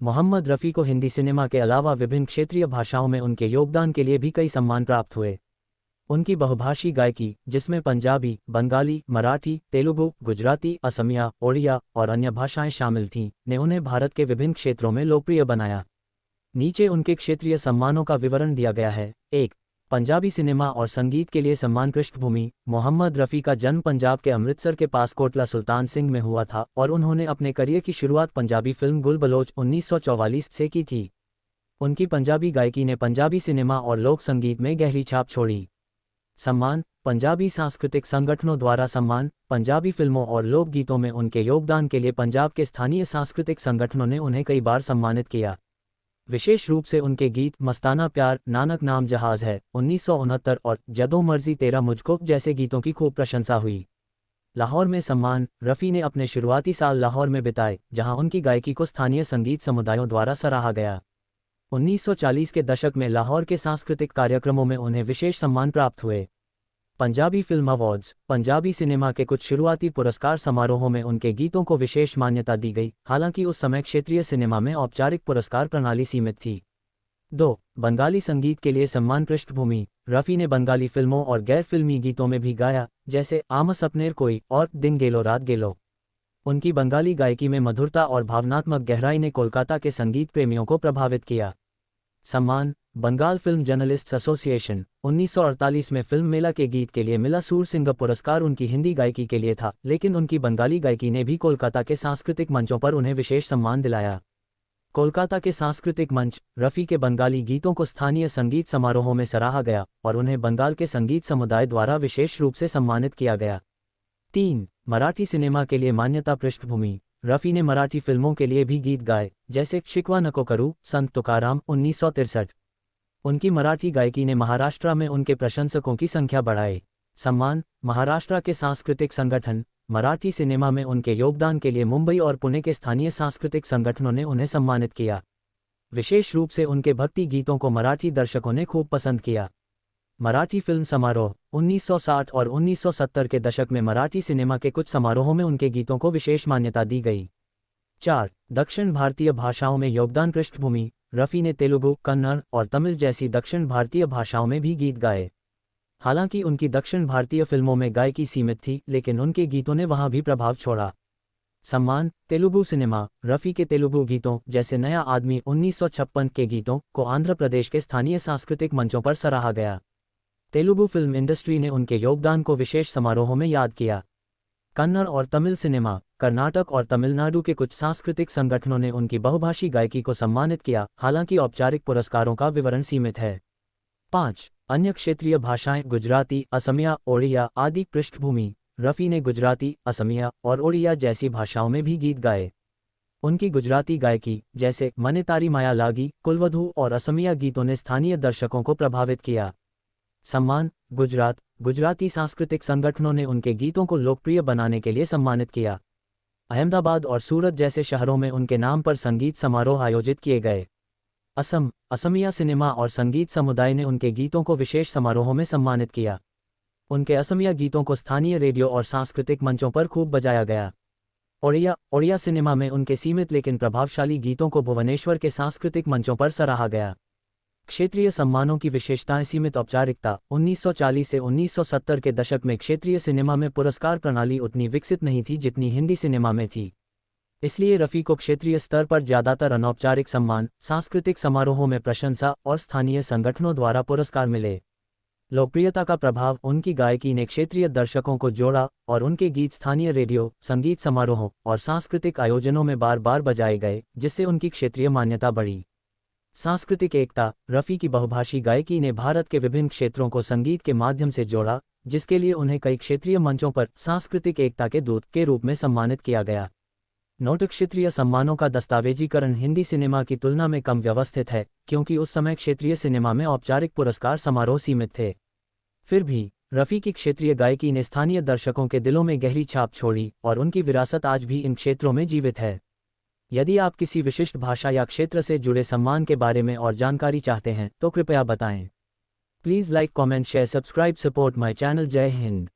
मोहम्मद रफ़ी को हिंदी सिनेमा के अलावा विभिन्न क्षेत्रीय भाषाओं में उनके योगदान के लिए भी कई सम्मान प्राप्त हुए। उनकी बहुभाषी गायकी, जिसमें पंजाबी, बंगाली, मराठी, तेलुगु, गुजराती, असमिया, ओडिया और अन्य भाषाएं शामिल थीं, ने उन्हें भारत के विभिन्न क्षेत्रों में लोकप्रिय बनाया। नीचे उनके क्षेत्रीय सम्मानों का विवरण दिया गया है। 1. पंजाबी सिनेमा और संगीत के लिए सम्मान। पृष्ठभूमि: मोहम्मद रफ़ी का जन्म पंजाब के अमृतसर के पास कोटला सुल्तान सिंह में हुआ था और उन्होंने अपने करियर की शुरुआत पंजाबी फिल्म गुल बलोच 1944 से की थी। उनकी पंजाबी गायकी ने पंजाबी सिनेमा और लोक संगीत में गहरी छाप छोड़ी। सम्मान: पंजाबी सांस्कृतिक संगठनों द्वारा सम्मान। पंजाबी फिल्मों और लोकगीतों में उनके योगदान के लिए पंजाब के स्थानीय सांस्कृतिक संगठनों ने उन्हें कई बार सम्मानित किया। विशेष रूप से उनके गीत मस्ताना प्यार, नानक नाम जहाज है 1969 और जदों मर्जी तेरा मुझको जैसे गीतों की खूब प्रशंसा हुई। लाहौर में सम्मान: रफ़ी ने अपने शुरुआती साल लाहौर में बिताए, जहां उनकी गायकी को स्थानीय संगीत समुदायों द्वारा सराहा गया। 1940 के दशक में लाहौर के सांस्कृतिक कार्यक्रमों में उन्हें विशेष सम्मान प्राप्त हुए। Punjabi film awards: Punjabi cinema के कुछ शुरुआती पुरस्कार समारोहों में उनके गीतों को विशेष मान्यता दी गई, हालांकि उस समय क्षेत्रीय सिनेमा में औपचारिक पुरस्कार प्रणाली सीमित थी। 2. बंगाली संगीत के लिए सम्मान। पृष्ठभूमि: रफ़ी ने बंगाली फिल्मों और गैर फिल्मी गीतों में भी गाया, जैसे आमस अपनेर कोई और दिन गेलो रात गेलो। उनकी बंगाली गायकी में मधुरता और भावनात्मक गहराई ने कोलकाता के संगीत प्रेमियों को प्रभावित किया। सम्मान: बंगाल फिल्म जर्नलिस्ट्स एसोसिएशन 1948 में फिल्म मेला के गीत के लिए मिला सूरसिंगर पुरस्कार उनकी हिंदी गायकी के लिए था, लेकिन उनकी बंगाली गायकी ने भी कोलकाता के सांस्कृतिक मंचों पर उन्हें विशेष सम्मान दिलाया। कोलकाता के सांस्कृतिक मंच: रफ़ी के बंगाली गीतों को स्थानीय संगीत समारोहों में सराहा गया और उन्हें बंगाल के संगीत समुदाय द्वारा विशेष रूप से सम्मानित किया गया। 3. मराठी सिनेमा के लिए मान्यता। पृष्ठभूमि: रफ़ी ने मराठी फिल्मों के लिए भी गीत गाए, जैसे शिकवा नको करू, संत तुकाराम 1963। उनकी मराठी गायकी ने महाराष्ट्र में उनके प्रशंसकों की संख्या बढ़ाई। सम्मान: महाराष्ट्र के सांस्कृतिक संगठन। मराठी सिनेमा में उनके योगदान के लिए मुंबई और पुणे के स्थानीय सांस्कृतिक संगठनों ने उन्हें सम्मानित किया। विशेष रूप से उनके भक्ति गीतों को मराठी दर्शकों ने खूब पसंद किया। मराठी फिल्म समारोह: 1960 और 1970 के दशक में मराठी सिनेमा के कुछ समारोहों में उनके गीतों को विशेष मान्यता दी गई। 4. दक्षिण भारतीय भाषाओं में योगदान। पृष्ठभूमि: रफ़ी ने तेलुगु, कन्नड़ और तमिल जैसी दक्षिण भारतीय भाषाओं में भी गीत गाए। हालांकि उनकी दक्षिण भारतीय फिल्मों में गायकी सीमित थी, लेकिन उनके गीतों ने वहां भी प्रभाव छोड़ा। सम्मान: तेलुगु सिनेमा: रफ़ी के तेलुगु गीतों, जैसे नया आदमी 1956 के गीतों, को आंध्र प्रदेश के स्थानीय सांस्कृतिक मंचों पर सराहा गया। तेलुगु फिल्म इंडस्ट्री ने उनके योगदान को विशेष समारोहों में याद किया। कन्नड़ और तमिल सिनेमा: कर्नाटक और तमिलनाडु के कुछ सांस्कृतिक संगठनों ने उनकी बहुभाषी गायकी को सम्मानित किया, हालांकि औपचारिक पुरस्कारों का विवरण सीमित है। 5. अन्य क्षेत्रीय भाषाएं। गुजराती, असमिया, ओडिया आदि। पृष्ठभूमि: रफ़ी ने गुजराती, असमिया और ओडिया जैसी भाषाओं में भी गीत गाए। उनकी गुजराती गायकी, जैसे मने तारी माया लागी, कुलवधू और असमिया गीतों ने स्थानीय दर्शकों को प्रभावित किया। सम्मान: गुजराती सांस्कृतिक संगठनों ने उनके गीतों को लोकप्रिय बनाने के लिए सम्मानित किया। अहमदाबाद और सूरत जैसे शहरों में उनके नाम पर संगीत समारोह आयोजित किए गए। असमिया सिनेमा और संगीत समुदाय ने उनके गीतों को विशेष समारोहों में सम्मानित किया। उनके असमिया गीतों को स्थानीय रेडियो और सांस्कृतिक मंचों पर खूब बजाया गया। ओडिया सिनेमा में उनके सीमित लेकिन प्रभावशाली गीतों को भुवनेश्वर के सांस्कृतिक मंचों पर सराहा गया। क्षेत्रीय सम्मानों की विशेषताएं। सीमित औपचारिकता: 1940 से 1970 के दशक में क्षेत्रीय सिनेमा में पुरस्कार प्रणाली उतनी विकसित नहीं थी जितनी हिंदी सिनेमा में थी। इसलिए रफ़ी को क्षेत्रीय स्तर पर ज़्यादातर अनौपचारिक सम्मान, सांस्कृतिक समारोहों में प्रशंसा और स्थानीय संगठनों द्वारा पुरस्कार मिले। लोकप्रियता का प्रभाव: उनकी गायकी ने क्षेत्रीय दर्शकों को जोड़ा और उनके गीत स्थानीय रेडियो, संगीत समारोहों और सांस्कृतिक आयोजनों में बार बार बजाए गए, जिससे उनकी क्षेत्रीय मान्यता बढ़ी। सांस्कृतिक एकता: रफ़ी की बहुभाषी गायकी ने भारत के विभिन्न क्षेत्रों को संगीत के माध्यम से जोड़ा, जिसके लिए उन्हें कई क्षेत्रीय मंचों पर सांस्कृतिक एकता के दूत के रूप में सम्मानित किया गया। नोट: क्षेत्रीय सम्मानों का दस्तावेजीकरण हिंदी सिनेमा की तुलना में कम व्यवस्थित है, क्योंकि उस समय क्षेत्रीय सिनेमा में औपचारिक पुरस्कार समारोह सीमित थे। फिर भी रफ़ी की क्षेत्रीय गायकी ने स्थानीय दर्शकों के दिलों में गहरी छाप छोड़ी और उनकी विरासत आज भी इन क्षेत्रों में जीवित है। यदि आप किसी विशिष्ट भाषा या क्षेत्र से जुड़े सम्मान के बारे में और जानकारी चाहते हैं तो कृपया बताएं। Please like, comment, share, subscribe, support my channel. जय हिंद।